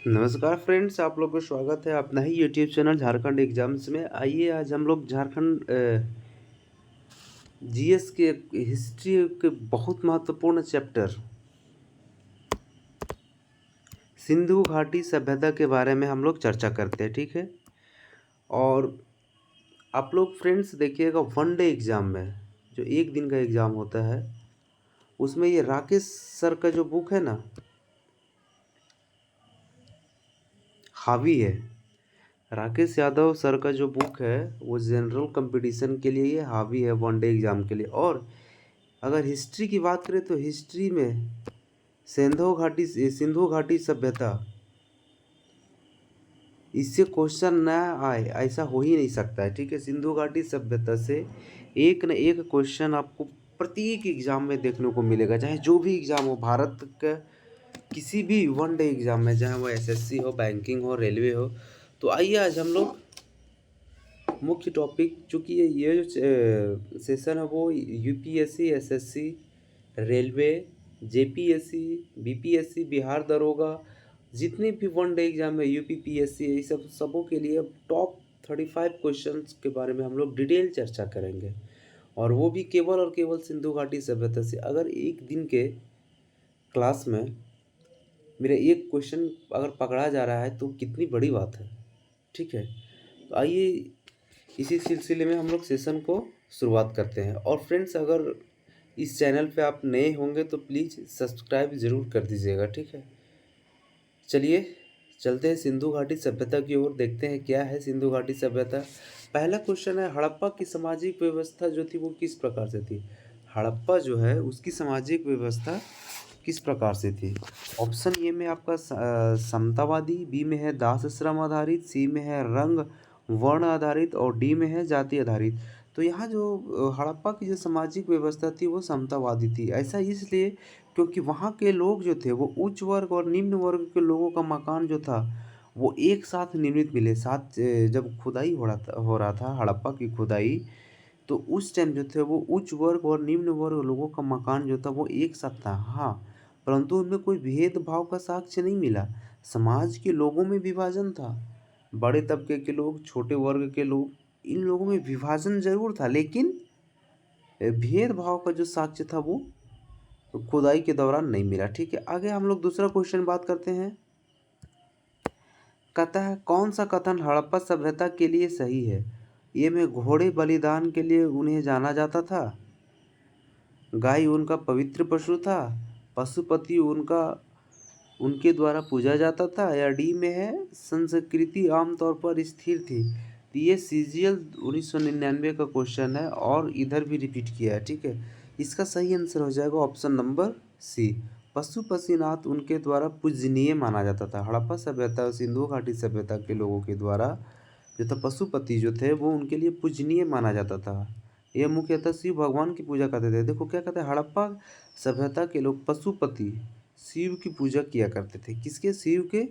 नमस्कार फ्रेंड्स, आप लोग को स्वागत है अपना ही यूट्यूब चैनल झारखंड एग्जाम्स में। आइए आज हम लोग झारखंड जीएस के हिस्ट्री के बहुत महत्वपूर्ण चैप्टर सिंधु घाटी सभ्यता के बारे में हम लोग चर्चा करते हैं। ठीक है। और आप लोग फ्रेंड्स देखिएगा, वन डे एग्ज़ाम में जो एक दिन का एग्ज़ाम होता है उसमें ये राकेश सर का जो बुक है ना, हावी है। राकेश यादव सर का जो बुक है वो जनरल कंपटीशन के लिए ये हावी है, वन डे एग्ज़ाम के लिए। और अगर हिस्ट्री की बात करें तो हिस्ट्री में सिंधु घाटी सभ्यता, इससे क्वेश्चन ना आए ऐसा हो ही नहीं सकता है। ठीक है। सिंधु घाटी सभ्यता से एक न एक क्वेश्चन आपको प्रत्येक एग्जाम में देखने को मिलेगा, चाहे जो भी एग्जाम हो भारत का, किसी भी वन डे एग्जाम में, चाहे वो एसएससी हो, बैंकिंग हो, रेलवे हो। तो आइए आज हम लोग मुख्य टॉपिक, चूँकि ये जो सेशन है वो UPSC, SSC, railway, JPSC, BPSC, Bihar दरोगा, जितने भी वन डे एग्जाम है, यूपीपीएससी, ये सब सबों के लिए टॉप 35 क्वेश्चंस के बारे में हम लोग डिटेल चर्चा करेंगे। और वो भी केवल और केवल सिंधु घाटी सभ्यता से। अगर एक दिन के क्लास में मेरा एक क्वेश्चन अगर पकड़ा जा रहा है तो कितनी बड़ी बात है। ठीक है। तो आइए इसी सिलसिले में हम लोग सेशन को शुरुआत करते हैं। और फ्रेंड्स, अगर इस चैनल पे आप नए होंगे तो प्लीज़ सब्सक्राइब ज़रूर कर दीजिएगा। ठीक है। चलिए चलते हैं सिंधु घाटी सभ्यता की ओर, देखते हैं क्या है सिंधु घाटी सभ्यता। पहला क्वेश्चन है, हड़प्पा की सामाजिक व्यवस्था जो थी वो किस प्रकार से थी। हड़प्पा जो है उसकी सामाजिक व्यवस्था किस प्रकार से थी। ऑप्शन ए में आपका समतावादी, बी में है दास श्रम आधारित, सी में है रंग वर्ण आधारित और डी में है जाति आधारित। तो यहाँ जो हड़प्पा की जो सामाजिक व्यवस्था थी वो समतावादी थी। ऐसा इसलिए क्योंकि वहाँ के लोग जो थे वो उच्च वर्ग और निम्न वर्ग के लोगों का मकान जो था वो एक साथ निर्मित मिले। जब खुदाई हो रहा था हड़प्पा की खुदाई, तो उस टाइम जो थे वो उच्च वर्ग और निम्न वर्ग लोगों का मकान जो था वो एक साथ था। हाँ, परंतु उनमें कोई भेदभाव का साक्ष्य नहीं मिला। समाज के लोगों में विभाजन था, बड़े तबके के लोग, छोटे वर्ग के लोग, इन लोगों में विभाजन जरूर था, लेकिन भेदभाव का जो साक्ष्य था वो खुदाई के दौरान नहीं मिला। ठीक है। आगे हम लोग दूसरा क्वेश्चन बात करते हैं। कहता है कौन सा कथन हड़प्पा सभ्यता के लिए सही है। ये में घोड़े बलिदान के लिए उन्हें जाना जाता था, गाय उनका पवित्र पशु था, पशुपति उनके द्वारा पूजा जाता था, या डी में है संस्कृति आमतौर पर स्थिर थी। तो ये सीजीएल 1999 का क्वेश्चन है और इधर भी रिपीट किया है। ठीक है। इसका सही आंसर हो जाएगा ऑप्शन नंबर सी, पशुपतिनाथ उनके द्वारा पूजनीय माना जाता था। हड़प्पा सभ्यता और सिंधु घाटी सभ्यता के लोगों के द्वारा जो था पशुपति जो थे वो उनके लिए पूजनीय माना जाता था। यह मुख्यतः शिव भगवान की पूजा करते थे। देखो क्या कहते हैं, हड़प्पा सभ्यता के लोग पशुपति शिव की पूजा किया करते थे। किसके? शिव के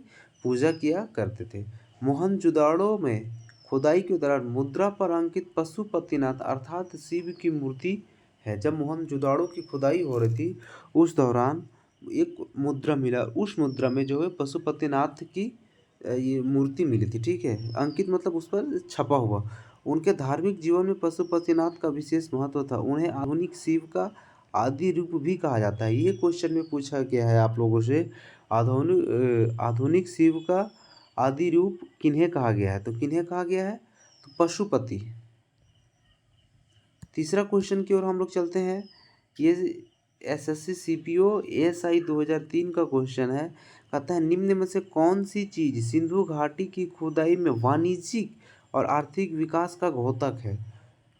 पूजा किया करते थे। मोहनजोदाड़ो में खुदाई के दौरान मुद्रा पर अंकित पशुपतिनाथ अर्थात शिव की मूर्ति है। जब मोहनजोदाड़ो की खुदाई हो रही थी उस दौरान एक मुद्रा मिला, उस मुद्रा में जो है पशुपतिनाथ की ये मूर्ति मिली थी। ठीक है। अंकित मतलब उस पर छपा हुआ। उनके धार्मिक जीवन में पशुपतिनाथ का विशेष महत्व था। उन्हें आधुनिक शिव का आदि रूप भी कहा जाता है। ये क्वेश्चन में पूछा गया है आप लोगों से, आधुनिक शिव का आदि रूप किन्हें कहा गया है। तो किन्हें कहा गया है? तो पशुपति। तीसरा क्वेश्चन की ओर हम लोग चलते हैं। ये एसएससी सीपीओ एएसआई 2003 का क्वेश्चन है। कहता है निम्न में से कौन सी चीज सिंधु घाटी की खुदाई में वाणिज्यिक और आर्थिक विकास का घोतक है।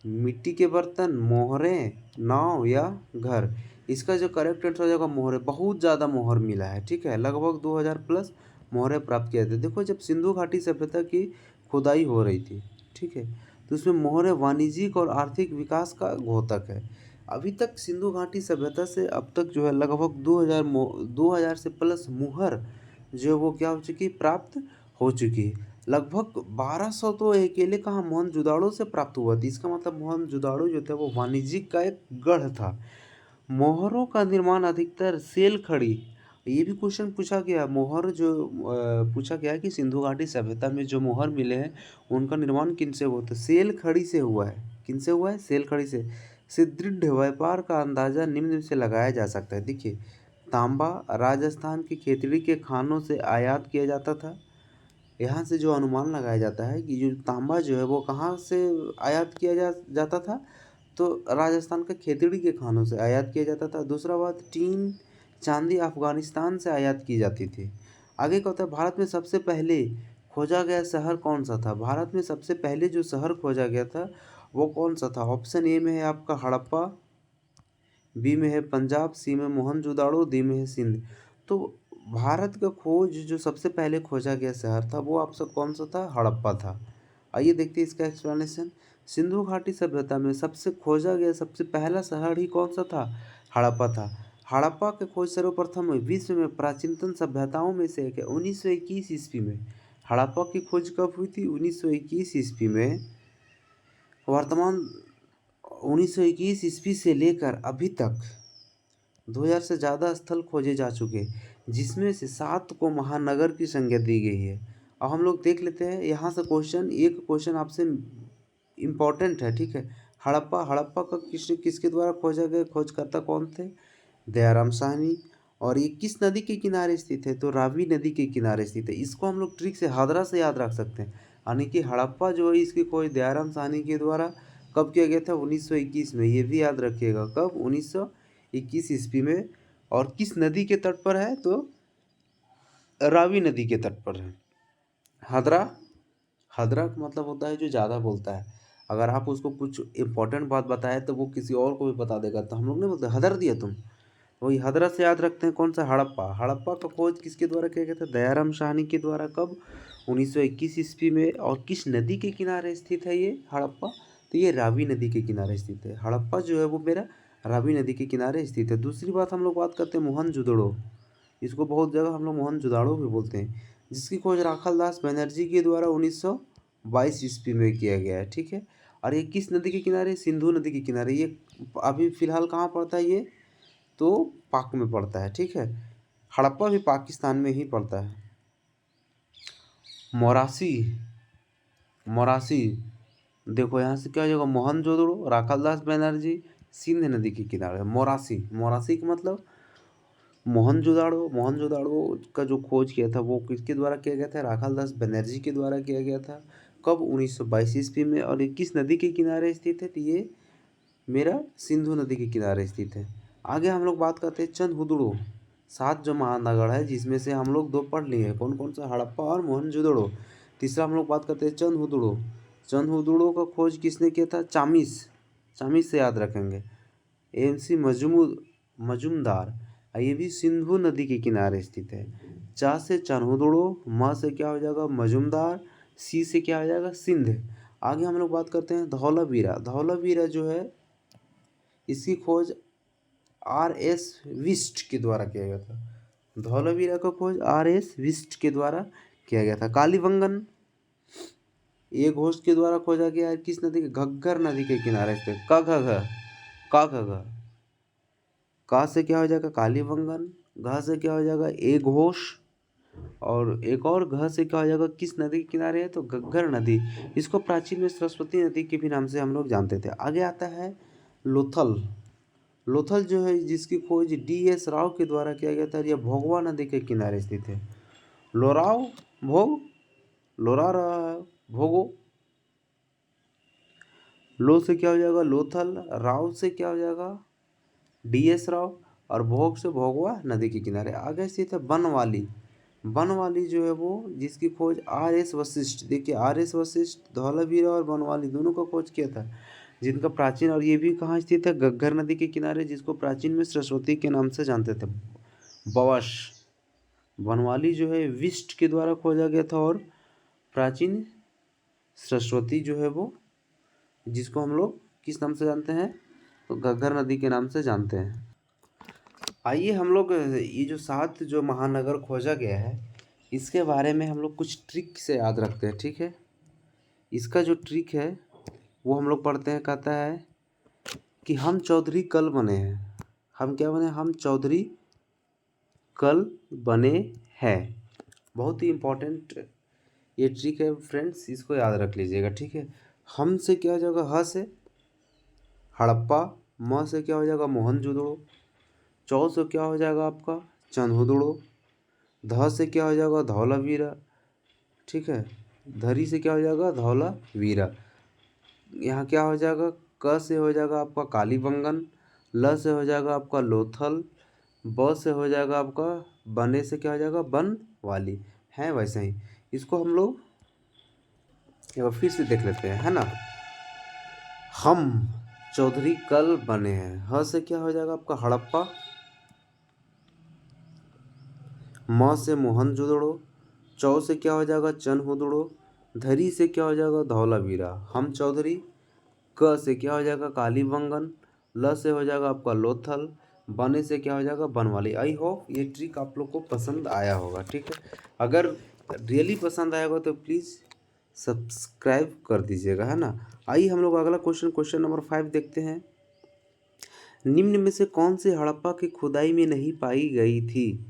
मिट्टी के बर्तन, मोहरें, नाव या घर। इसका जो करेक्ट आंसर हो जाएगा मोहरें। बहुत ज़्यादा मोहर मिला है। ठीक है। लगभग 2000 प्लस मोहरें प्राप्त किए थे। देखो जब सिंधु घाटी सभ्यता की खुदाई हो रही थी, ठीक है, तो उसमें मोहरें वाणिज्यिक और आर्थिक विकास का घोतक है। अभी तक सिंधु घाटी सभ्यता से अब तक जो है लगभग 2000 से प्लस मुहर जो है वो क्या हो चुकी है, प्राप्त हो चुकी है। लगभग 1200 तो अकेले कहाँ मोहनजोदाड़ो से प्राप्त हुआ था। इसका मतलब मोहनजोदाड़ो जो था वो वाणिज्यिक का एक गढ़ था। मोहरों का निर्माण अधिकतर सेल खड़ी ये भी क्वेश्चन पूछा गया, मोहर जो पूछा गया है कि सिंधु घाटी सभ्यता में जो मोहर मिले हैं उनका निर्माण किन से हुआ था? सेल खड़ी से हुआ है। किन से हुआ है? सेल खड़ी से। सुदृढ़ व्यापार का अंदाजा निम्न से लगाया जा सकता है। देखिए, तांबा राजस्थान की खेतड़ी के खानों से आयात किया जाता था। यहाँ से जो अनुमान लगाया जाता है कि जो तांबा जो है वो कहाँ से आयात किया जाता था, तो राजस्थान के खेतड़ी के खानों से आयात किया जाता था। दूसरा बात, टीन चांदी अफगानिस्तान से आयात की जाती थी। आगे क्या होता है, भारत में सबसे पहले खोजा गया शहर कौन सा था? भारत में सबसे पहले जो शहर खोजा गया था वो कौन सा था? ऑप्शन ए में है आपका हड़प्पा, बी में है पंजाब, सी में मोहनजोदाड़ो, डी में है सिंध। तो भारत का खोज जो सबसे पहले खोजा गया शहर था वो आपसे कौन सा था? हड़प्पा था। आइए देखते हैं इसका एक्सप्लेनेशन। सिंधु घाटी सभ्यता में सबसे खोजा गया सबसे पहला शहर ही कौन सा था? हड़प्पा था। हड़प्पा की खोज सर्वप्रथम विश्व में प्राचीनतम सभ्यताओं में से एक है 1921 ईस्वी में। हड़प्पा की खोज कब हुई थी? 1921 ईस्वी में। वर्तमान 1921 ईस्वी से लेकर अभी तक 2000 से ज़्यादा स्थल खोजे जा चुके, जिसमें से 7 को महानगर की संज्ञा दी गई है। अब हम लोग देख लेते हैं यहाँ से क्वेश्चन, एक क्वेश्चन आपसे इम्पोर्टेंट है, ठीक है। हड़प्पा, हड़प्पा का किसके द्वारा खोजा गया? खोजकर्ता कौन थे? दयाराम साहनी। और ये किस नदी के किनारे स्थित है? तो रावी नदी के किनारे स्थित है। इसको हम लोग ट्रिक से हादरा से याद रख सकते हैं। यानी कि हड़प्पा जो है इसकी खोज दयाराम साहनी के द्वारा कब किया गया था? 1921 में। ये भी याद रखिएगा, कब? 1921 ईस्वी में। और किस नदी के तट पर है? तो रावी नदी के तट पर है। हादरा, हादरा का मतलब होता है जो ज़्यादा बोलता है। अगर आप उसको कुछ इंपॉर्टेंट बात बताए तो वो किसी और को भी बता देगा, तो हम लोग नहीं बोलते हदर दिया तुम। वही हदरा से याद रखते हैं कौन सा? हड़प्पा। हड़प्पा का खोज किसके द्वारा किया गया था? दयाराम साहनी के द्वारा। कब? 1921 ईस्वी में। और किस नदी के किनारे स्थित है ये हड़प्पा? तो ये रावी नदी के किनारे स्थित है। हड़प्पा जो है वो मेरा रावी नदी के किनारे स्थित है। दूसरी बात हम लोग बात करते हैं मोहनजोदड़ो। इसको बहुत जगह हम लोग मोहनजोदाड़ो भी बोलते हैं, जिसकी खोज राखाल दास बनर्जी के द्वारा 1922 ईस्वी में किया गया है, ठीक है। और ये किस नदी के किनारे? सिंधु नदी के किनारे। ये अभी फिलहाल कहाँ पड़ता है ये? तो पाक में पड़ता है, ठीक है। हड़प्पा भी पाकिस्तान में ही पड़ता है। मोरासी, मोरासी देखो यहाँ से क्या हो जाएगा? मोहनजोदड़ो, राखाल दास बनर्जी, सिंध नदी के किनारे। मोरासी, मोरासी का मतलब मोहनजोदाड़ो। मोहनजोदाड़ो का जो खोज किया था वो किसके द्वारा किया गया था? राखाल दास बनर्जी के द्वारा किया गया था। कब? 1922 ईस्वी में। और ये किस नदी के किनारे स्थित है? तो ये मेरा सिंधु नदी के किनारे स्थित है। आगे हम लोग बात करते हैं चंदहुदड़ो। 7 जो महानगर है जिसमें से हम लोग 2 पढ़ लिए हैं, कौन कौन सा? हड़प्पा और मोहनजोदड़ो। तीसरा हम लोग बात करते हैं चंदहुदड़ो। चंदहुदड़ो का खोज किसने किया था? चामिस, चामिस से याद रखेंगे। एमसी मजूमदार। ये भी सिंधु नदी के किनारे स्थित है। चा से चन्हुदड़ो, म से क्या हो जाएगा? मजूमदार, सी से क्या हो जाएगा? सिंध। आगे हम लोग बात करते हैं धौलावीरा। धौलावीरा जो है इसकी खोज RS विस्ट के द्वारा किया गया था। धौलावीरा का खोज RS विस्ट के द्वारा किया गया था। कालीबंगन ये घोष के द्वारा खोजा गया है किस नदी के? घग्गर नदी के किनारे स्थित। क घ घ, का घ घ, का से क्या हो जाएगा? कालीबंगन, घ से क्या हो जाएगा? ए घोष, और एक और घ से क्या हो जाएगा? किस नदी के किनारे है? तो घग्गर नदी। इसको प्राचीन में सरस्वती नदी के भी नाम से हम लोग जानते थे। आगे आता है लोथल। लोथल जो है जिसकी खोज DS राव के द्वारा किया गया था। यह भोगवा नदी के किनारे स्थित है। लोराव, भोग, लोरा रहा है, भोगो। लो से क्या हो जाएगा? लोथल, राव से क्या हो जाएगा? DS राव, और भोग से भोगवा नदी के किनारे। आगे स्थित है बनवाली। बनवाली जो है वो जिसकी खोज RS वशिष्ठ। देखिए RS वशिष्ठ धौलावीरा और बनवाली दोनों का खोज किया था, जिनका प्राचीन, और ये भी कहाँ स्थित है? घग्गर नदी के किनारे, जिसको प्राचीन में सरस्वती के नाम से जानते थे। बवश, बनवाली जो है विष्ट के द्वारा खोजा गया था, और प्राचीन सरस्वती जो है वो जिसको हम लोग किस नाम से जानते हैं? तो घग्गर नदी के नाम से जानते हैं। आइए हम लोग ये जो 7 जो महानगर खोजा गया है इसके बारे में हम लोग कुछ ट्रिक से याद रखते हैं, ठीक है। इसका जो ट्रिक है वो हम लोग पढ़ते हैं। कहता है कि हम चौधरी कल बने हैं। हम क्या बने? हम चौधरी कल बने हैं। बहुत ही इम्पोर्टेंट ये ट्रिक है फ्रेंड्स, इसको याद रख लीजिएगा, ठीक है। हम से क्या हो जाएगा, ह से हड़प्पा, म से क्या हो जाएगा, मोहनजोदड़ो, चौ से क्या हो जाएगा आपका, चंदहुदड़ो, ध से क्या हो जाएगा, धौलावीरा, ठीक है। धरी से क्या हो जाएगा, धौलावीरा। यहाँ क्या हो जाएगा, क से हो जाएगा आपका कालीबंगन, ल से हो जाएगा आपका लोथल, ब से हो जाएगा आपका बने से क्या हो जाएगा, बन वाली, है वैसे ही। इसको हम लोग एक बार फिर से देख लेते हैं, है ना। हम चौधरी कल बने हैं, ह से क्या हो जाएगा आपका हड़प्पा, म से मोहनजोदड़ो, चौ से क्या हो जाएगा, चनहुदड़ो, धरी से क्या हो जाएगा, धौलावीरा। हम चौधरी, क से क्या हो जाएगा, कालीबंगन, ल से हो जाएगा आपका लोथल, बने से क्या हो जाएगा, बनवाली। आई होप ये ट्रिक आप लोग को पसंद आया होगा, ठीक है। अगर रियली पसंद आया होगा तो प्लीज़ सब्सक्राइब कर दीजिएगा, है ना। आइए हम लोग अगला क्वेश्चन नंबर 5 देखते हैं। निम्न में से कौन से हड़प्पा की खुदाई में नहीं पाई गई थी।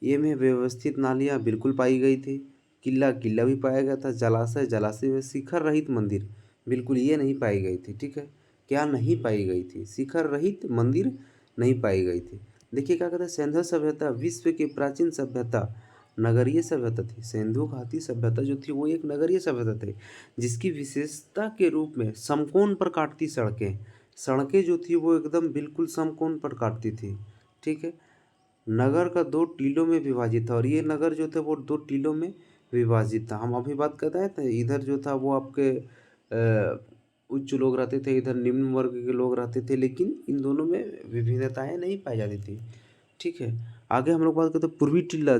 ये में व्यवस्थित नालियाँ बिल्कुल पाई गई थी, किला भी पाया गया था, जलाशय में, शिखर रहित मंदिर बिल्कुल ये नहीं पाई गई थी, ठीक है। क्या नहीं पाई गई थी, शिखर रहित मंदिर नहीं पाई गई थी। देखिए क्या कहते हैं, सिंधु सभ्यता विश्व की प्राचीन सभ्यता नगरीय सभ्यता थी। सिंधु घाटी सभ्यता जो थी वो एक नगरीय सभ्यता थी, जिसकी विशेषता के रूप में समकोण पर काटती सड़कें जो थी वो एकदम बिल्कुल समकोण पर काटती थी, ठीक है। नगर का 2 टीलों में विभाजित था, और ये नगर जो था वो 2 टीलों में विभाजित था। हम अभी बात कर रहे थे, इधर जो था वो आपके उच्च लोग रहते थे, इधर निम्न वर्ग के लोग रहते थे, लेकिन इन दोनों में विभिन्नताएं नहीं पाई जाती थी, ठीक है। आगे हम लोग बात करते हैं, पूर्वी टिल्ला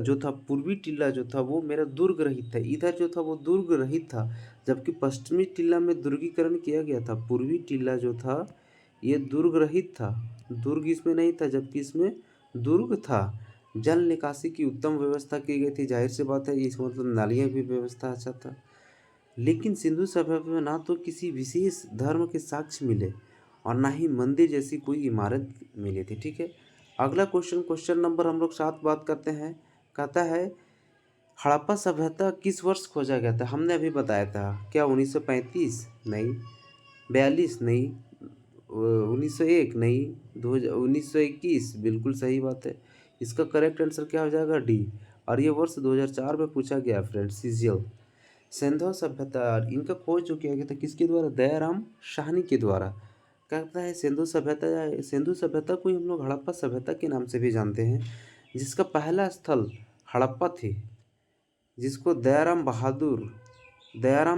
जो था वो मेरा दुर्ग रहित था। इधर जो था वो दुर्ग रहित था, जबकि पश्चिमी टिल्ला में दुर्गीकरण किया गया था। पूर्वी टिल्ला जो था ये दुर्ग रहित था, दुर्ग इसमें नहीं था, जबकि इसमें दुर्ग था। जल निकासी की उत्तम व्यवस्था की गई थी, जाहिर सी बात है इसका मतलब नालियाँ की व्यवस्था अच्छा था। लेकिन सिंधु सभ्यता में ना तो किसी विशेष धर्म के साक्ष्य मिले और ना ही मंदिर जैसी कोई इमारत मिली थी, ठीक है। अगला क्वेश्चन नंबर हम लोग 7 बात करते हैं। कहता है हड़प्पा सभ्यता किस वर्ष खोजा गया था। हमने अभी बताया था, क्या 1935 नहीं, 42 नहीं, 1901 नहीं, 1921 बिल्कुल सही बात है। इसका करेक्ट आंसर क्या हो जाएगा, डी। और ये वर्ष 2004 में पूछा गया फ्रेंड, सीजियल सिंधु सभ्यता। इनका खोज जो किया गया था किसके द्वारा, दयाराम साहनी के द्वारा। कहता है सिंधु सभ्यता को ही हम लोग हड़प्पा सभ्यता के नाम से भी जानते हैं, जिसका पहला स्थल हड़प्पा थी, जिसको दयाराम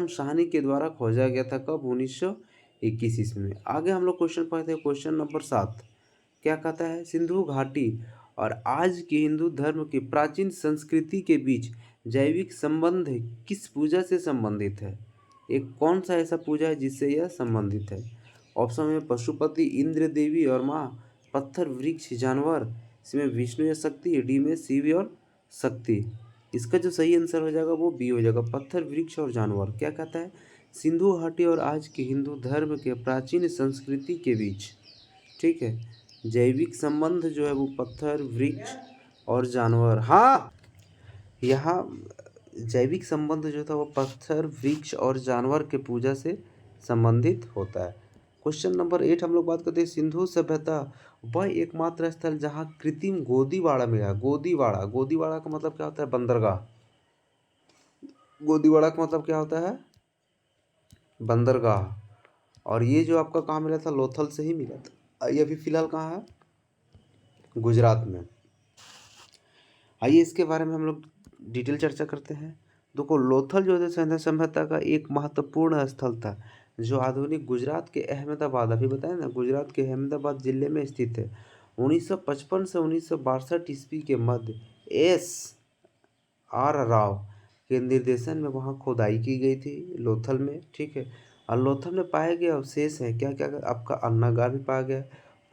साहनी के द्वारा खोजा गया था। कब, 1921 ईस्वी में। आगे हम लोग क्वेश्चन पढ़ते हैं, क्वेश्चन नंबर 7 क्या कहता है, सिंधु घाटी और आज के हिंदू धर्म की प्राचीन संस्कृति के बीच जैविक संबंध किस पूजा से संबंधित है। एक कौन सा ऐसा पूजा है जिससे यह संबंधित है। ऑप्शन में पशुपति, इंद्र देवी और माँ, पत्थर, वृक्ष, जानवर, इसमें विष्णु या शक्ति, डी में शिव और शक्ति। इसका जो सही आंसर हो जाएगा वो बी हो जाएगा, पत्थर, वृक्ष और जानवर। क्या कहता है, सिंधु घाटी और आज के हिंदू धर्म के प्राचीन संस्कृति के बीच, ठीक है, जैविक संबंध जो है वो पत्थर, वृक्ष और जानवर। हाँ, यहाँ जैविक संबंध जो था वो पत्थर, वृक्ष और जानवर के पूजा से संबंधित होता है। क्वेश्चन नंबर 8 हम लोग बात करते हैं, सिंधु सभ्यता वह एकमात्र स्थल जहाँ कृत्रिम गोदीवाड़ा मिला। गोदीवाड़ा का मतलब क्या होता है, बंदरगाह। गोदीवाड़ा का मतलब क्या होता है, बंदरगाह। और ये जो आपका कहाँ मिला था, लोथल से ही मिला था। ये अभी फिलहाल कहाँ है, गुजरात में। आइए इसके बारे में हम लोग डिटेल चर्चा करते हैं। देखो, लोथल जो है सिंधु सभ्यता का एक महत्वपूर्ण स्थल था, जो आधुनिक गुजरात के अहमदाबाद, अभी बताया ना, गुजरात के अहमदाबाद जिले में स्थित है। 1955 से 1962 ईस्वी के मध्य S.R. राव के निर्देशन में वहाँ खोदाई की गई थी, लोथल में, ठीक है। और लोथल में पाए गए अवशेष है क्या क्या, आपका अन्नागार भी पाया गया,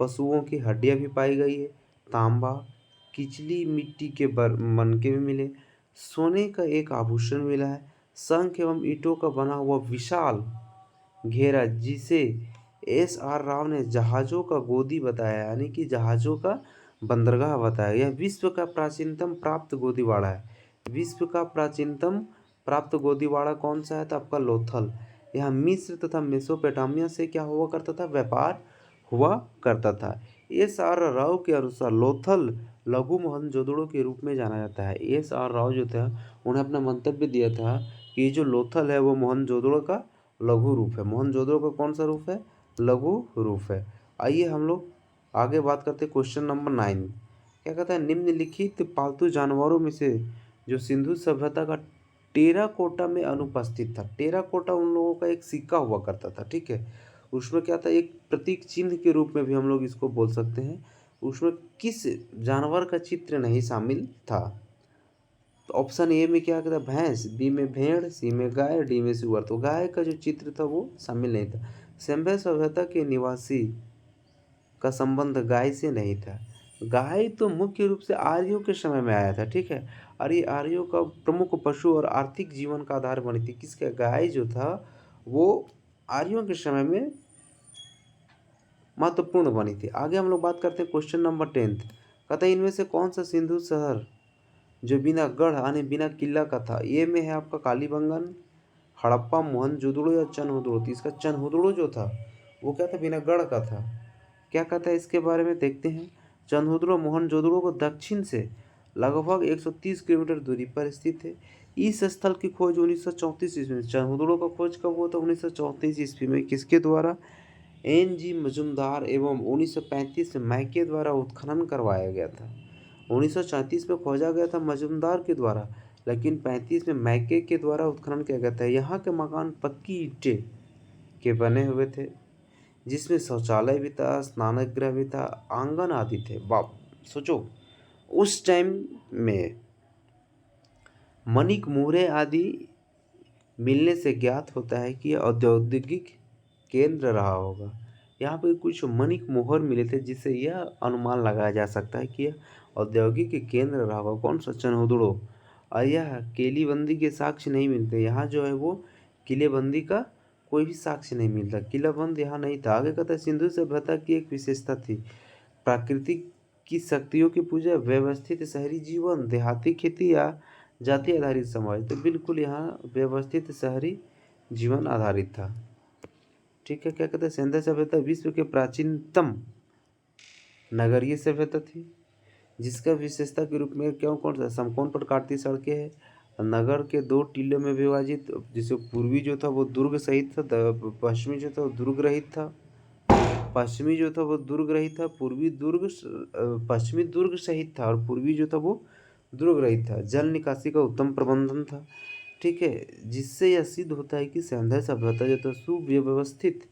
पशुओं की हड्डियाँ भी पाई गई है, तांबा, किचली मिट्टी के मनके भी मिले, सोने का एक आभूषण मिला है, शंख एवं ईंटों का बना हुआ विशाल घेरा, जिसे S.R. राव ने जहाज़ों का गोदी बताया, यानी कि जहाज़ों का बंदरगाह बताया। यह विश्व का प्राचीनतम प्राप्त गोदीवाड़ा है। विश्व का प्राचीनतम प्राप्त गोदीवाड़ा कौन सा है? तो आपका लोथल। यहाँ मिस्र तथा मेसोपोटामिया से क्या हुआ करता था? व्यापार हुआ करता था। एस.आर. राव के अनुसार लोथल लघु मोहनजोदड़ो के रूप में जाना जाता है। एस.आर. राव जो था उन्हें अपना मंतव्य दिया था कि ये जो लोथल है वो मोहनजोदड़ो का लघु रूप है। मोहनजोदड़ो का कौन सा रूप है? लघु रूप है। आइए हम लोग आगे बात करते हैं। क्वेश्चन नंबर 9 क्या कहता है? निम्नलिखित पालतू जानवरों में से जो सिंधु सभ्यता का टेराकोटा में अनुपस्थित था। टेराकोटा उन लोगों का एक सिक्का हुआ करता था, ठीक है। उसमें क्या था? एक प्रतीक चिन्ह के रूप में भी हम लोग इसको बोल सकते हैं। उसमें किस जानवर का चित्र नहीं शामिल था? तो ऑप्शन ए में क्या कहता है? भैंस, बी में भेड़, सी में गाय, डी में सुअर। तो गाय का जो चित्र था वो शामिल नहीं था। सभ्य सभ्यता के निवासी का संबंध गाय से नहीं था। गाय तो मुख्य रूप से आर्यों के समय में आया था, ठीक है। और ये आर्यों का प्रमुख पशु और आर्थिक जीवन का आधार बनी थी। किसका? गाय जो था वो आर्यों के समय में महत्वपूर्ण बनी थी। आगे हम लोग बात करते हैं क्वेश्चन नंबर 10। कहता है इनमें से कौन सा सिंधु शहर जो बिना गढ़ यानी बिना किला का था? ये में है आपका कालीबंगन, हड़प्पा, मोहनजोदड़ो या चनहुदड़ो। तो इसका चनहुदड़ो जो था वो क्या था? बिना गढ़ का था। क्या कहता है इसके बारे में देखते हैं। चंद्रहुदड़ो मोहनजोदड़ो को दक्षिण से लगभग 130 किलोमीटर दूरी पर स्थित है। इस स्थल की खोज 1934 ईस्वी में। चंद्रहुदड़ो का खोज कब हुआ था? 1934 ईस्वी में। किसके द्वारा? N.G. मजुमदार एवं 1935 में मैके द्वारा उत्खनन करवाया गया था। 1934 में खोजा गया था मजुमदार के द्वारा, लेकिन 35 में मैके के द्वारा उत्खनन किया गया था। यहाँ के मकान पक्की ईंटें के बने हुए थे, जिसमें शौचालय भी था, स्नानगृह भी था, आंगन आदि थे। बाप सोचो उस टाइम में मणिक मोहरे आदि मिलने से ज्ञात होता है कि यह औद्योगिक केंद्र रहा होगा। यहाँ पे कुछ मणिक मोहर मिले थे जिससे यह अनुमान लगाया जा सकता है कि यह औद्योगिक केंद्र रहा होगा। कौन सा? चनहुदड़ो। और यह किलेबंदी के साक्ष्य नहीं मिलते। यहाँ जो है वो किलेबंदी का कोई भी साक्ष्य नहीं मिलता। किलाबंद यहाँ नहीं था। आगे कहता है सिंधु सभ्यता की एक विशेषता थी प्राकृतिक की शक्तियों की पूजा, व्यवस्थित शहरी जीवन, देहाती खेती या जाति आधारित समाज। तो बिल्कुल यहाँ व्यवस्थित शहरी जीवन आधारित था, ठीक है। क्या कहते हैं? सिंधु सभ्यता विश्व के प्राचीनतम नगरीय सभ्यता थी, जिसका विशेषता के रूप में क्यों कौन सा? समकोण पर काटती सड़कें हैं, नगर के 2 टीलों में विभाजित, जिसे पूर्वी जो था वो दुर्ग सहित था, पश्चिमी जो था वो दुर्ग रहित था। पश्चिमी जो था वो दुर्ग रहित था, पश्चिमी दुर्ग सहित था और पूर्वी जो था वो दुर्ग रहित था। जल निकासी का उत्तम प्रबंधन था, ठीक है, जिससे यह सिद्ध होता है कि सिंधु सभ्यता जो था सुव्यवस्थित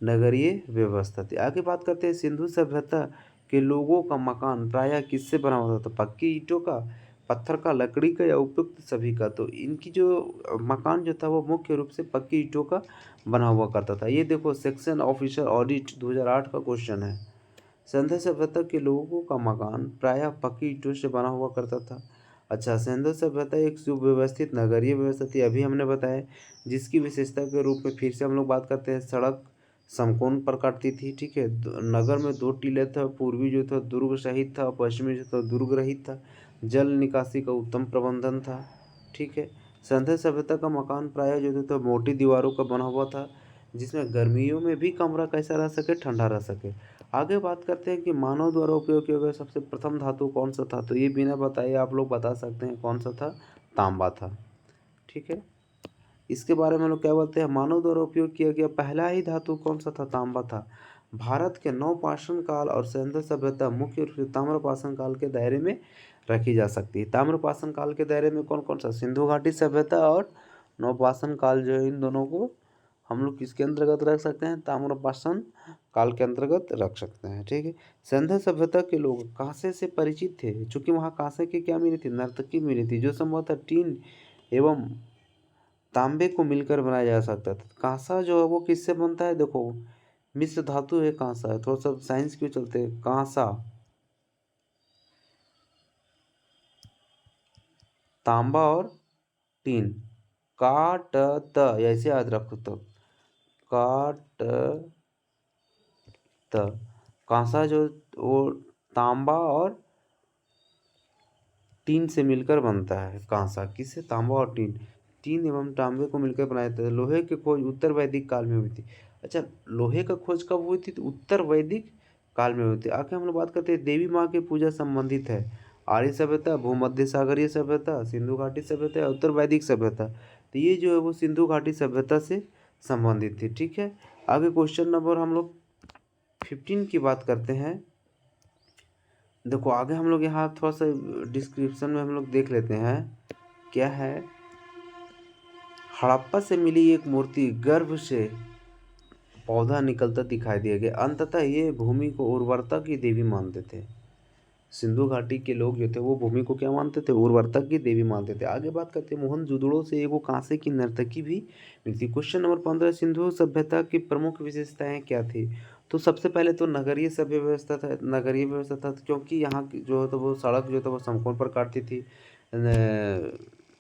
नगरीय व्यवस्था थी। आगे बात करते हैं सिंधु सभ्यता के लोगों का मकान प्रायः किससे बना होता था? पक्की ईंटों का, पत्थर का, लकड़ी का या उपयुक्त सभी का। तो इनकी जो मकान जो था वो मुख्य रूप से पक्की ईंटों का बना हुआ करता था। ये देखो सेक्शन ऑफिसर ऑडिट 2008 का क्वेश्चन है। सिंधु सभ्यता के लोगों का मकान प्रायः पक्की ईंटों से बना हुआ करता था। अच्छा, सिंधु सभ्यता एक सुव्यवस्थित नगरीय व्यवस्था थी, अभी हमने बताया, जिसकी विशेषता के रूप में फिर से हम लोग बात करते हैं। सड़क समकोण पर काटती थी, ठीक है। नगर में 2 टीले था, पूर्वी जो था दुर्ग सहित था, पश्चिमी जो था दुर्ग रहित था। जल निकासी का उत्तम प्रबंधन था, ठीक है। सिंधु सभ्यता का मकान प्रायः जो था मोटी दीवारों का बना हुआ था, जिसमें गर्मियों में भी कमरा कैसा रह सके? ठंडा रह सके। आगे बात करते हैं कि मानव द्वारा उपयोग किया गया सबसे प्रथम धातु कौन सा था? तो ये बिना बताए आप लोग बता सकते हैं कौन सा था? तांबा था, ठीक है। इसके बारे में हम लोग क्या बोलते हैं? मानव द्वारा उपयोग किया गया पहला ही धातु कौन सा था? तांबा था। भारत के नवपाषाण काल और सिंधु सभ्यता मुख्य रूप से ताम्रपाषाण काल के दायरे में रखी जा सकती है। ताम्रपाषाण काल के दायरे में कौन कौन सा? सिंधु घाटी सभ्यता और नवपाषाण काल जो है, इन दोनों को हम लोग किसके अंतर्गत रख सकते हैं? ताम्रपाषाण काल के अंतर्गत रख सकते हैं, ठीक है। सिंधु सभ्यता के लोग कांसे से परिचित थे, चूंकि वहाँ कांसे की क्या मिली थी? नर्तकी मिली थी, जो संभवतः टीन एवं तांबे को मिलकर बनाया जा सकता था। कांसा जो है वो किससे बनता है? देखो मिश्र धातु है कांसा है, थोड़ा सा साइंस क्यों चलते हैं। कांसा, तांबा और टीन। काट त ऐसे याद रखो। तो काट त कांसा जो वो तांबा और टीन से मिलकर बनता है। कांसा किससे? तांबा और टीन, टीन एवं तांबे को मिलकर बनाया जाता है। लोहे की खोज उत्तर वैदिक काल में हुई थी। अच्छा, लोहे का खोज कब हुई थी? तो उत्तर वैदिक काल में हुई थी। आगे हम लोग बात करते हैं देवी माँ की पूजा संबंधित है। आर्य सभ्यता, भूमध्य सागरीय सभ्यता, सिंधु घाटी सभ्यता या उत्तर वैदिक सभ्यता। तो ये जो है वो सिंधु घाटी सभ्यता से संबंधित थी। ठीक है, आगे क्वेश्चन नंबर हम लोग 15 की बात करते हैं। देखो आगे हम लोग यहाँ थोड़ा सा डिस्क्रिप्शन में हम लोग देख लेते हैं क्या है। हड़प्पा से मिली एक मूर्ति गर्भ से पौधा निकलता दिखाई दिया गया। अंततः ये भूमि को उर्वरता की देवी मानते थे। सिंधु घाटी के लोग जो थे वो भूमि को क्या मानते थे? उर्वरता की देवी मानते थे। आगे बात करते हैं मोहनजोदड़ो से एगो कांसे की नर्तकी भी मिलती। क्वेश्चन नंबर 15, सिंधु सभ्यता की प्रमुख विशेषताएं क्या थी? तो सबसे पहले तो नगरीय सभ्य व्यवस्था था, नगरीय व्यवस्था था क्योंकि यहाँ की जो था वो सड़क जो था वो समकोण पर काटती थी।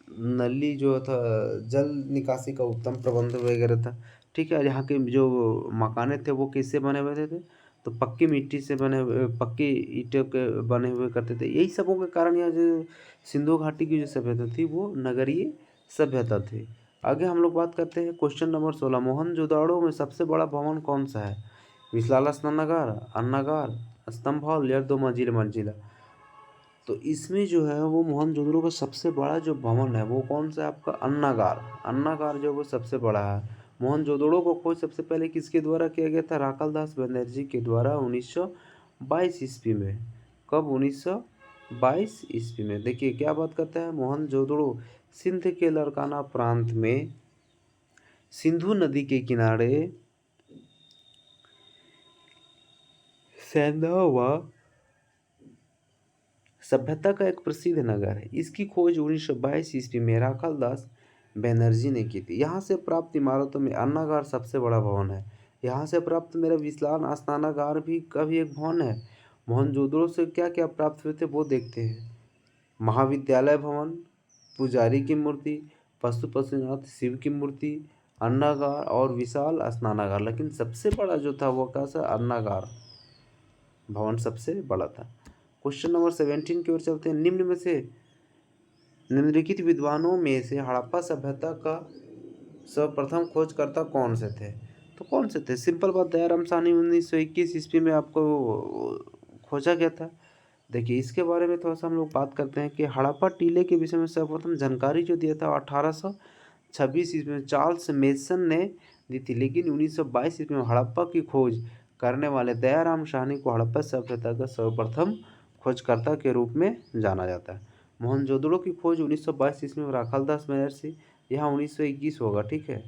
नली जो था जल निकासी का उत्तम प्रबंध वगैरह था। ठीक है, यहाँ के जो मकाने थे वो किससे बने हुए थे? तो पक्की मिट्टी से बने हुए, पक्की ईंटों के बने हुए करते थे। यही सबों के कारण यहाँ जो सिंधु घाटी की जो सभ्यता थी वो नगरीय सभ्यता थी। आगे हम लोग बात करते हैं क्वेश्चन नंबर 16, मोहनजोदड़ो में सबसे बड़ा भवन कौन सा है? विशाल स्नानागार, अन्नागार, स्तंभ हॉल या 2 मंजिला? तो इसमें जो है वो मोहनजोदड़ो का सबसे बड़ा जो भवन है वो कौन सा है आपका? अन्नागार। अन्नागार जो वो सबसे बड़ा है। मोहनजोदड़ो को खोज सबसे पहले किसके द्वारा किया गया था? राखालदास बनर्जी के द्वारा 1922 ईस्वी में। कब? 1922 ईस्वी में। देखिए क्या बात करता है, मोहनजोदड़ो सिंध के लड़काना प्रांत में सिंधु नदी के किनारे सैंधवा सभ्यता का एक प्रसिद्ध नगर है। इसकी खोज 1922 ईस्वी में राखालदास बनर्जी ने की थी। यहाँ से प्राप्त इमारतों में अन्नागार सबसे बड़ा भवन है। यहाँ से प्राप्त मेरा विशाल स्नानागार भी का भी एक भवन है। मोहनजोदड़ो से क्या क्या प्राप्त हुए थे वो देखते हैं। महाविद्यालय भवन, पुजारी की मूर्ति, पशुपतिनाथ शिव की मूर्ति, अन्नागार और विशाल स्नानागार। लेकिन सबसे बड़ा जो था वो कैसा? अन्नागार भवन सबसे बड़ा था। क्वेश्चन नंबर 17 की ओर चलते हैं। निम्न में से निम्नलिखित विद्वानों में से हड़प्पा सभ्यता का सर्वप्रथम खोजकर्ता कौन से थे? तो कौन से थे? सिंपल बात, दयाराम साहनी 1921 ईस्वी में आपको खोजा गया था। देखिए इसके बारे में थोड़ा सा हम लोग बात करते हैं कि हड़प्पा टीले के विषय में सर्वप्रथम जानकारी जो दिया था 1826 ईस्वी में चार्ल्स मेसन ने दी थी। लेकिन 1922 ईस्वी में हड़प्पा की खोज करने वाले दयाराम साहनी को हड़प्पा सभ्यता का सर्वप्रथम खोजकर्ता के रूप में जाना जाता है। मोहनजोदड़ो की खोज 1922 ईस्वी में राखालदास बनर्जी, यहाँ 1921 होगा। ठीक है,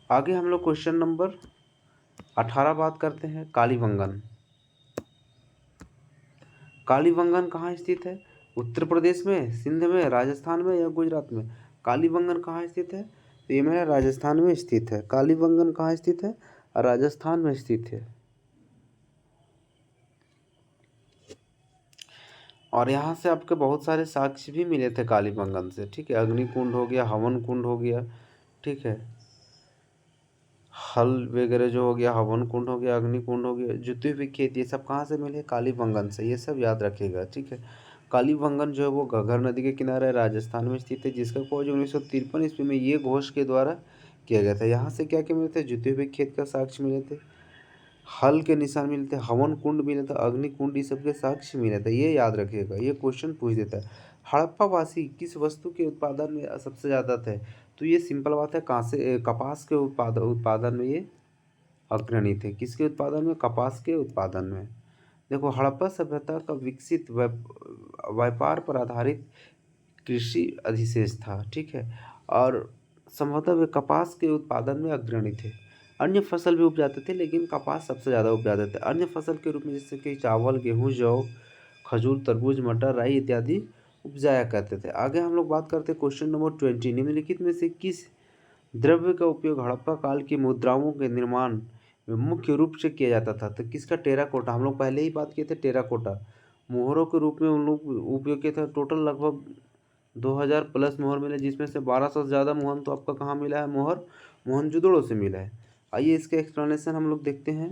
आगे हम लोग क्वेश्चन नंबर 18 बात करते हैं। कालीबंगन। कालीबंगन कहाँ स्थित है? उत्तर प्रदेश में, सिंध में, राजस्थान में या गुजरात में? कालीबंगन कहाँ स्थित है? तो ये मेरा राजस्थान में स्थित है। कालीबंगन कहाँ स्थित है? राजस्थान में स्थित है। और यहाँ से आपके बहुत सारे साक्ष्य भी मिले थे कालीबंगन से। ठीक है, अग्निकुंड हो गया, हवन कुंड हो गया, ठीक है, हल वगैरह जो हो गया, हवन कुंड हो गया, अग्निकुंड हो गया, जुते हुए खेत, ये सब कहाँ से मिले? कालीबंगन से। ये सब याद रखिएगा। ठीक है, कालीबंगन जो है वो घग्गर नदी के किनारे राजस्थान में स्थित है, जिसका खोज 1953 ईस्वी में ये घोष के द्वारा किया गया था। यहाँ से क्या क्या मिले थे? जुते हुए खेत का साक्ष्य मिले थे, हल के निशान मिले थे, हवन कुंड मिला था, अग्नि कुंड, ये सब के साक्ष्य मिले थे। ये याद रखिएगा, ये क्वेश्चन पूछ देता है। हड़प्पा वासी किस वस्तु के उत्पादन में सबसे ज़्यादा थे? तो ये सिंपल बात है, कपास के उत्पादन में ये अग्रणी थे। किसके उत्पादन में? कपास के उत्पादन में। देखो हड़प्पा सभ्यता का विकसित व्यापार पर आधारित कृषि अधिशेष था। ठीक है, और संभवतः वे कपास के उत्पादन में अग्रणी थे। अन्य फसल भी उपजाते थे लेकिन कपास सबसे ज़्यादा उपजाते थे। अन्य फसल के रूप में जैसे कि चावल, गेहूँ, जौ, खजूर, तरबूज, मटर, राई इत्यादि उपजाया करते थे। आगे हम लोग बात करते हैं क्वेश्चन नंबर 20, निम्नलिखित में से किस द्रव्य का उपयोग हड़प्पा काल की मुद्राओं के निर्माण में मुख्य रूप से किया जाता था? तो किसका? टेराकोटा। हम लोग पहले ही बात किए थे टेराकोटा। मोहरों के रूप में उन लोग उपयोग किया था। टोटल लगभग 2000 प्लस मोहर मिले, जिसमें से 1200 से ज़्यादा मोहन तो आपका कहाँ मिला है? मोहर मोहनजोदड़ो से मिला है। आइए इसके एक्सप्लेनेशन हम लोग देखते हैं।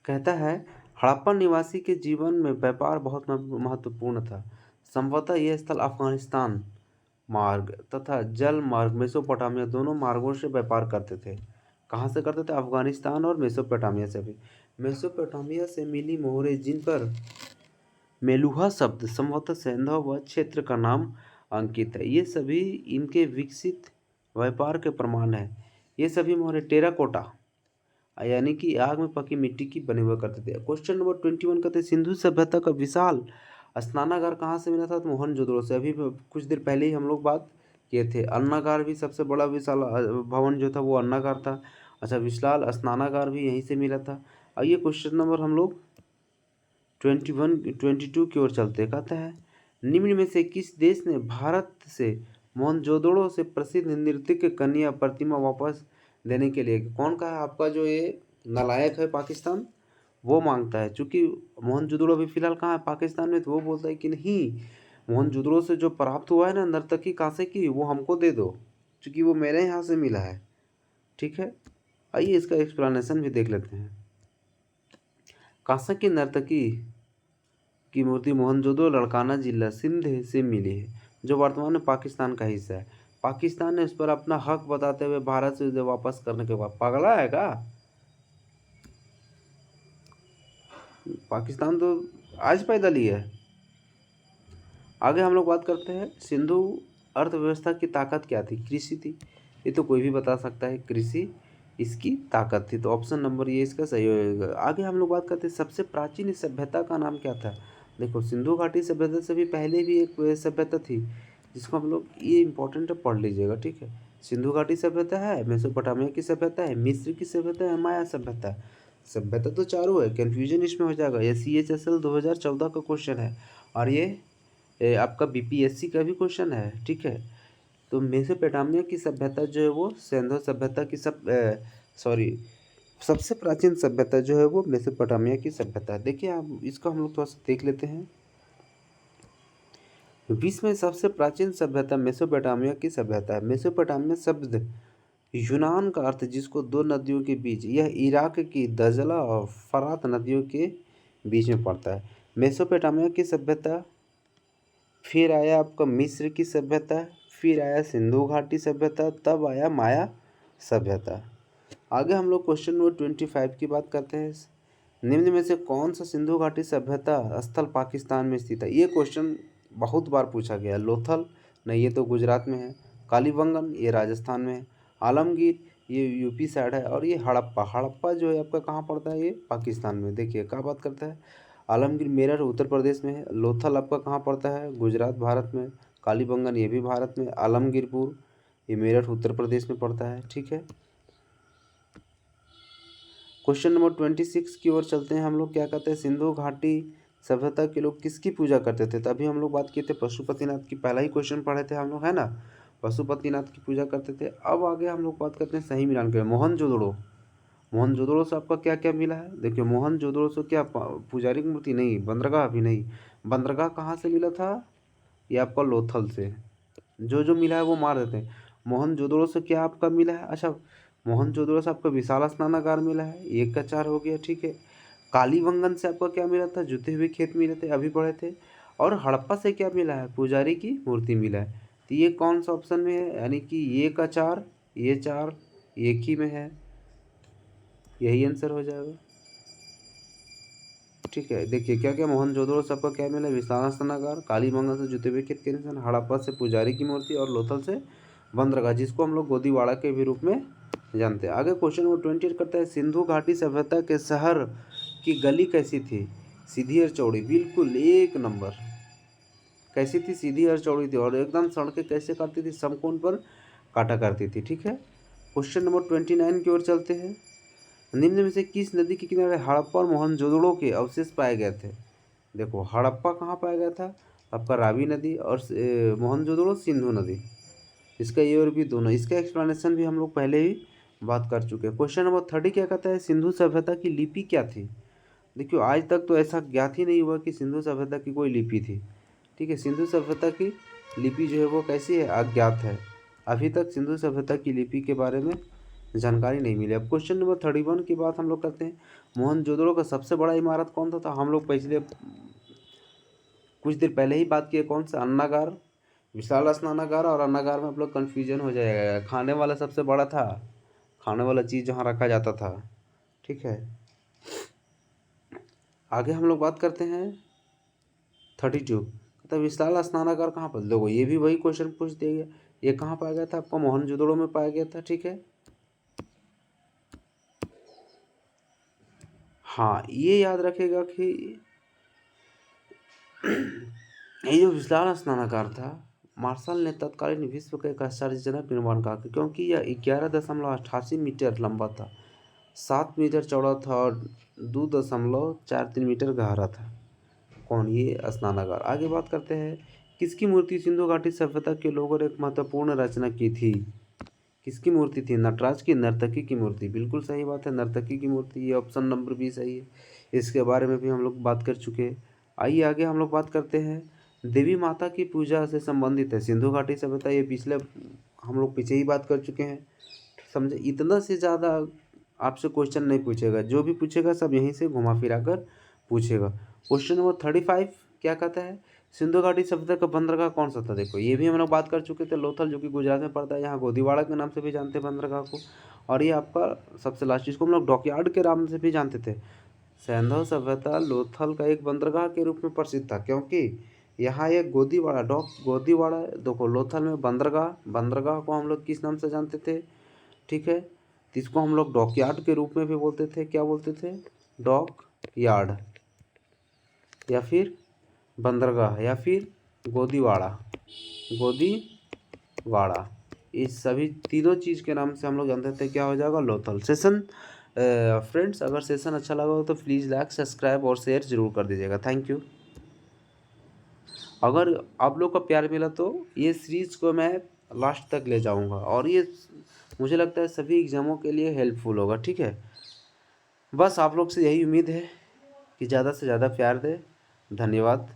कहता है हड़प्पा निवासी के जीवन में व्यापार बहुत महत्वपूर्ण था। संभवतः यह स्थल अफगानिस्तान मार्ग तथा जल मार्ग मेसोपोटामिया दोनों मार्गों से व्यापार करते थे। कहाँ से करते थे? अफगानिस्तान और मेसोपोटामिया से भी। मेसोपोटामिया से मिली मोहरें जिन पर मेलुहा शब्द संभवतः सैंधव व क्षेत्र का नाम अंकित है, ये सभी इनके विकसित व्यापार के प्रमाण हैं। ये सभी मोहरें टेराकोटा यानी कि आग में पकी मिट्टी की बने हुआ करते थे। क्वेश्चन नंबर 21 कहते हैं सिंधु सभ्यता का विशाल स्नानागार कहाँ से मिला था? तो मोहनजोदड़ो से। अभी कुछ देर पहले ही हम लोग बात किए थे। अन्नागार भी सबसे बड़ा विशाल भवन जो था वो अन्नागार था। अच्छा, विशाल स्नानागार भी यहीं से मिला था। आइए क्वेश्चन नंबर हम लोग 22 की ओर चलते। कहता है निम्न में से किस देश ने भारत से मोहनजोदड़ो से प्रसिद्ध नृत्य के कन्या प्रतिमा वापस देने के लिए? कौन का है आपका जो ये नालायक है? पाकिस्तान वो मांगता है। चूंकि मोहनजोदड़ो अभी फिलहाल कहाँ है? पाकिस्तान में। तो वो बोलता है कि नहीं, मोहनजोदड़ो से जो प्राप्त हुआ है ना नर्तकी कांसे की, वो हमको दे दो, क्योंकि वो मेरे यहाँ से मिला है। ठीक है, आइए इसका एक्सप्लेनेशन भी देख लेते हैं। कांसे की नर्तकी की मूर्ति मोहनजोदड़ो लड़काना जिला सिंध से मिली है, जो वर्तमान में पाकिस्तान का हिस्सा है। पाकिस्तान ने इस पर अपना हक बताते हुए भारत से उसे वापस करने के बाद, पगला है का? पाकिस्तान तो आज पैदा लिया है। आगे हम लोग बात करते हैं सिंधु अर्थव्यवस्था की ताकत क्या थी? कृषि थी। ये तो कोई भी बता सकता है, कृषि इसकी ताकत थी। तो ऑप्शन नंबर ये इसका सही होगा। आगे हम लोग बात करते हैं सबसे प्राचीन सभ्यता का नाम क्या था? देखो, सिंधु घाटी सभ्यता से भी पहले भी एक सभ्यता थी, जिसको हम लोग, ये इंपॉर्टेंट है, पढ़ लीजिएगा। ठीक है, सिंधु घाटी सभ्यता है, मेसोपोटामिया की सभ्यता है, मिस्र की सभ्यता है, माया सभ्यता है। सभ्यता तो चारों है, कन्फ्यूजन इसमें हो जाएगा। ये CHSL 2014 का क्वेश्चन है, और ये आपका BPSC का भी क्वेश्चन है। ठीक है, तो मेसोपोटामिया की सभ्यता जो है वो सिंधु सभ्यता की सबसे प्राचीन सभ्यता जो है वो मेसोपोटामिया की सभ्यता है। देखिए, आप इसको हम लोग थोड़ा सा देख लेते हैं। विश्व में सबसे प्राचीन सभ्यता मेसोपोटामिया की सभ्यता है। मेसोपोटामिया शब्द यूनान का अर्थ जिसको दो नदियों के बीच, यह इराक की दजला और फरात नदियों के बीच में पड़ता है। मेसोपोटामिया की सभ्यता, फिर आया आपका मिस्र की सभ्यता, फिर आया सिंधु घाटी सभ्यता, तब आया माया सभ्यता। आगे हम लोग क्वेश्चन नंबर 25 की बात करते हैं। निम्न में से कौन सा सिंधु घाटी सभ्यता स्थल पाकिस्तान में स्थित है? ये क्वेश्चन बहुत बार पूछा गया है। लोथल नहीं, ये तो गुजरात में है। कालीबंगन ये राजस्थान में है। आलमगीर ये यूपी साइड है। और ये हड़प्पा, हड़प्पा जो है आपका कहाँ पड़ता है? ये पाकिस्तान में। देखिए क्या बात करता है, आलमगीर मेरठ उत्तर प्रदेश में है। लोथल आपका कहाँ पड़ता है? गुजरात भारत में। कालीबंगन ये भी भारत में। आलमगीरपुर ये मेरठ उत्तर प्रदेश में पड़ता है। ठीक है, क्वेश्चन नंबर 26 की ओर चलते हैं हम लोग। क्या कहते हैं सिंधु घाटी सभ्यता के लोग किसकी पूजा करते थे? तभी हम लोग बात किए थे पशुपतिनाथ की, पहला ही क्वेश्चन पढ़े थे हम लोग, है ना। पशुपतिनाथ की पूजा करते थे। अब आगे हम लोग बात करते हैं सही मिलान के। मोहनजोदड़ो, मोहनजोदड़ो से आपका क्या क्या मिला है? देखिए, मोहनजोदड़ो से क्या पुजारी की मूर्ति नहीं, बंदरगाह भी नहीं। बंदरगाह कहाँ से मिला था? ये आपका लोथल से। जो जो मिला है वो मार देते हैं। मोहनजोदड़ो से क्या आपका मिला है? अच्छा, मोहनजोदड़ो से आपका विशाल स्नानागार मिला है, 1 का 4 हो गया। ठीक है, कालीबंगन से आपका क्या मिला था? जुते हुए खेत मिले थे, अभी पढ़े थे। और हड़प्पा से क्या मिला है? पुजारी की मूर्ति मिला है। तो ये कौन सा ऑप्शन में है? यानी कि ये का 4, ये 4 एक ही में है, यही आंसर हो जाएगा। ठीक है, देखिए क्या क्या मोहनजोदड़ो से आपका क्या मिला? विशाल स्नानागार, कालीबंगन से जुते हुए खेत के निशान, हड़प्पा से पुजारी की मूर्ति, और लोथल से बंदरगाह, जिसको हम लोग गोदीवाड़ा के भी रूप में जानते हैं। आगे क्वेश्चन नंबर 28 करता है सिंधु घाटी सभ्यता के शहर की गली कैसी थी? सीधी और चौड़ी, बिल्कुल 1 नंबर। कैसी थी? सीधी और चौड़ी थी। और एकदम सड़कें कैसे काटती थी? समकोण पर काटा करती थी। ठीक है, क्वेश्चन नंबर 29 की ओर चलते हैं। निम्न में से किस नदी के किनारे हड़प्पा और मोहनजोदड़ो के अवशेष पाए गए थे? देखो, हड़प्पा कहाँ पाया गया था? आपका रावी नदी, और मोहनजोदड़ो सिंधु नदी। इसका ये और भी दोनों, इसका एक्सप्लेनेशन भी हम लोग पहले ही बात कर चुके हैं। क्वेश्चन नंबर 30 क्या कहता है सिंधु सभ्यता की लिपि क्या थी? देखियो, आज तक तो ऐसा ज्ञात ही नहीं हुआ कि सिंधु सभ्यता की कोई लिपि थी। ठीक है, सिंधु सभ्यता की लिपि जो है वो कैसी है? अज्ञात है। अभी तक सिंधु सभ्यता की लिपि के बारे में जानकारी नहीं मिली। अब क्वेश्चन नंबर 31 की बात हम लोग करते हैं। मोहनजोदड़ो का सबसे बड़ा इमारत कौन सा था? हम लोग पिछले कुछ देर पहले ही बात किए, कौन सा? अन्नागार, विशाल स्नानागार और अन्नागार में आप लोग कन्फ्यूजन हो जाएगा। खाने वाला सबसे बड़ा था, खाने वाला चीज़ जहाँ रखा जाता था, ठीक है। आगे हम लोग बात करते हैं 32। तो विशाल स्नानागार कहाँ पर? देखो ये भी वही क्वेश्चन पूछ दिया गया। ये कहाँ पाया गया था? आपको मोहनजोदड़ो में पाया गया था, ठीक है। हाँ, ये याद रखेगा कि ये जो विशाल स्नानागार था, मार्शल ने तत्कालीन विश्व का एक आश्चर्यजनक निर्माण कहा, क्योंकि यह 11.88 मीटर लंबा था, 7 मीटर चौड़ा था और 2.43 मीटर गहरा था। कौन? ये स्नानागार। आगे बात करते हैं, किसकी मूर्ति सिंधु घाटी सभ्यता के लोगों ने एक महत्वपूर्ण रचना की थी? किसकी मूर्ति थी? नटराज की, नर्तकी की मूर्ति। बिल्कुल सही बात है, नर्तकी की मूर्ति। ये ऑप्शन नंबर भी सही है, इसके बारे में भी हम लोग बात कर चुके हैं। आइए आगे हम लोग बात करते हैं, देवी माता की पूजा से संबंधित है सिंधु घाटी सभ्यता। ये पिछले हम लोग पीछे ही बात कर चुके हैं, समझे। इतना से ज़्यादा आपसे क्वेश्चन नहीं पूछेगा, जो भी पूछेगा सब यहीं से घुमा फिरा कर पूछेगा। क्वेश्चन नंबर 35 क्या कहता है? सिंधु घाटी सभ्यता का बंदरगाह कौन सा था? देखो ये भी हम लोग बात कर चुके थे, लोथल, जो कि गुजरात में पड़ता है। यहाँ गोदीवाड़ा के नाम से भी जानते हैं बंदरगाह को। और ये आपका सबसे लास्ट, जिसको हम लोग डॉकयार्ड के नाम से भी जानते थे। सैंधव सभ्यता लोथल का एक बंदरगाह के रूप में प्रसिद्ध था, क्योंकि यहाँ एक गोदीवाड़ा, डॉक गोदीवाड़ा, देखो लोथल में बंदरगाह, बंदरगाह को हम लोग किस नाम से जानते थे, ठीक है। तो इसको हम लोग डॉकयार्ड के रूप में भी बोलते थे। क्या बोलते थे? डॉक यार्ड, या फिर बंदरगाह, या फिर गोदीवाड़ा, गोदीवाड़ा। इस सभी तीनों चीज़ के नाम से हम लोग जानते थे। क्या हो जाएगा? लोथल। सेशन फ्रेंड्स, अगर सेशन अच्छा लगा हो तो प्लीज़ लाइक, सब्सक्राइब और शेयर जरूर कर दीजिएगा। Thank you. अगर आप लोग का प्यार मिला तो ये सीरीज़ को मैं लास्ट तक ले जाऊंगा, और ये मुझे लगता है सभी एग्ज़ामों के लिए हेल्पफुल होगा, ठीक है। बस आप लोग से यही उम्मीद है कि ज़्यादा से ज़्यादा प्यार दें। धन्यवाद।